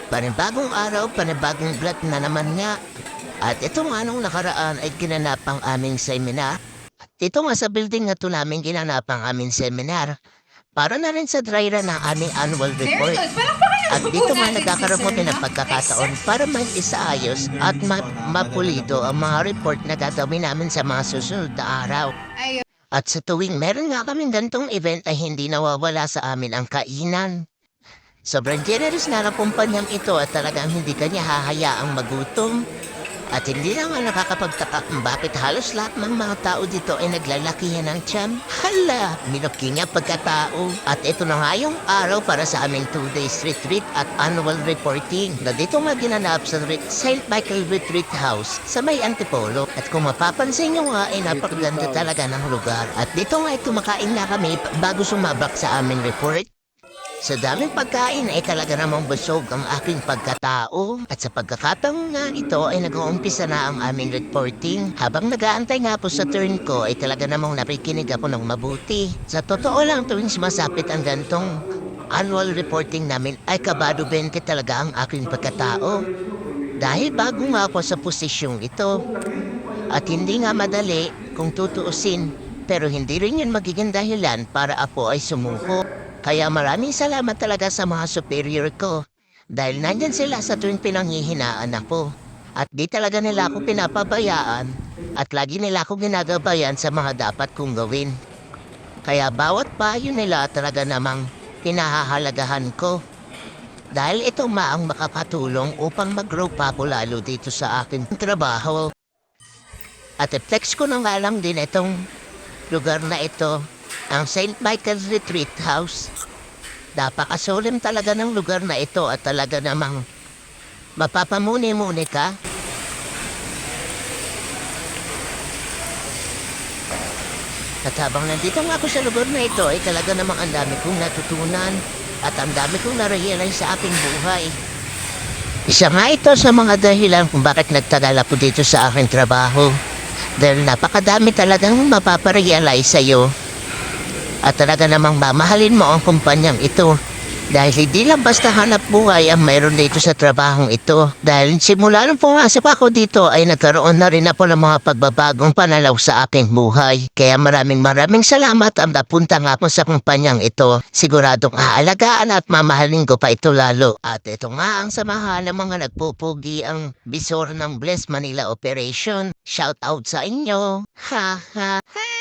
Panibagong araw, panibagong vlog na naman nga. At ito nga nung nakaraan ay ginanap ang aming seminar. At ito nga sa building na ito namin ginanap ang aming seminar. Para na rin sa dry run ng aming annual report. At dito nga nagkakaroon kami ng pagkakataon para mag-isaayos at mapulido ang mga report na gagawin namin sa mga susunod na araw. At sa tuwing meron nga kaming gantong event ay hindi nawawala sa amin ang kainan. Sobrang generous na ng kumpanyang ito at talagang hindi kanya hahayaang magutom. At hindi na nga nakakapagtaka kung bakit halos lahat ng mga tao dito ay naglalakihan ng tiyan. Hala, minuki niya pagkatao. At ito na nga yung araw para sa aming 2 days retreat at annual reporting na dito nga ginanap sa St. Michael Retreat House sa may Antipolo. At kung mapapansin nyo nga ay napakaganda talaga ng lugar. At dito nga ay kumakain na kami bago sumabak sa aming report. Sa daming pagkain ay talaga namang busog ang aking pagkatao. At sa pagkakataon nga ito ay nag-uumpisa na ang aming reporting. Habang nag-aantay nga po sa turn ko ay talaga namang nakikinig ako ng mabuti. Sa totoo lang tuwing sumasapit ang gantong annual reporting namin ay kabado 20 talaga ang aking pagkatao. Dahil bago nga ako sa posisyong ito. At hindi nga madali kung tutuusin. Pero hindi rin yun magiging dahilan para ako ay sumuko. Kaya maraming salamat talaga sa mga superior ko. Dahil nandyan sila sa tuwing pinanghihinaan ako. At di talaga nila ako pinapabayaan. At lagi nila ako ginagabayan sa mga dapat kong gawin. Kaya bawat payo nila talaga namang pinahahalagahan ko. Dahil ito ang makakatulong upang mag-grow pa ako lalo dito sa aking trabaho. At i-flex ko na nga lang din itong lugar na ito. Ang St. Michael's Retreat House. Napakasolim talaga ng lugar na ito at talaga namang mapapamuni-muni ka. At habang nandito nga ako sa lugar na ito ay talaga namang ang dami kong natutunan at ang dami kong na-realize sa aking buhay. Isa nga ito sa mga dahilan kung bakit nagtagal ako dito sa aking trabaho. Dahil napakadami talagang mapaparealize sa'yo. At talaga namang mamahalin mo ang kumpanyang ito. Dahil hindi lang basta hanap buhay ang mayroon dito sa trabahong ito. Dahil simula nung pumasok ako dito ay nagkaroon na rin ako ng mga pagbabagong pananaw sa aking buhay. Kaya maraming salamat ang napunta nga po sa kumpanyang ito. Siguradong aalagaan at mamahalin ko pa ito lalo. At ito nga ang samahan ng mga nagpupugi ang bisor ng Bless Manila Operation. Shout out sa inyo. Ha ha ha.